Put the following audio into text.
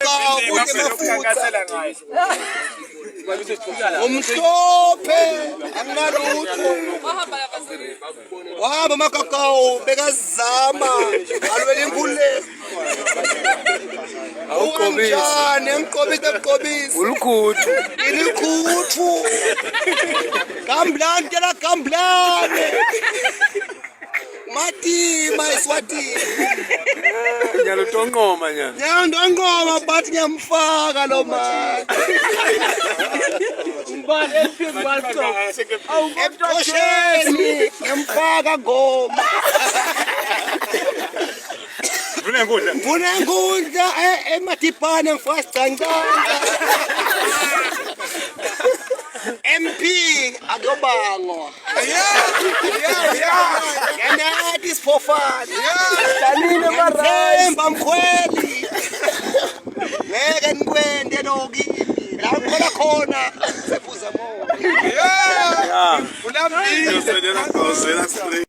kakao kunemafutha umhlophe anginalutho wahamba amakakao bekazama alwela inkhuleko awuqobisi emqobisi Ulukhuthu. ilikhuthu gamblane tela gamblane matima iswatini Nyalo tonqoma nyalo. nyandongoma but nyamfaka lo mani ebusheni nyamfaka ngoma mvuna nkundla emadibhane ngifasicancanga MP akuyobangwa yanathi sifofana Themba Mkhweli ngeke nikwende nokini la khona khona sephuza moya Yeah.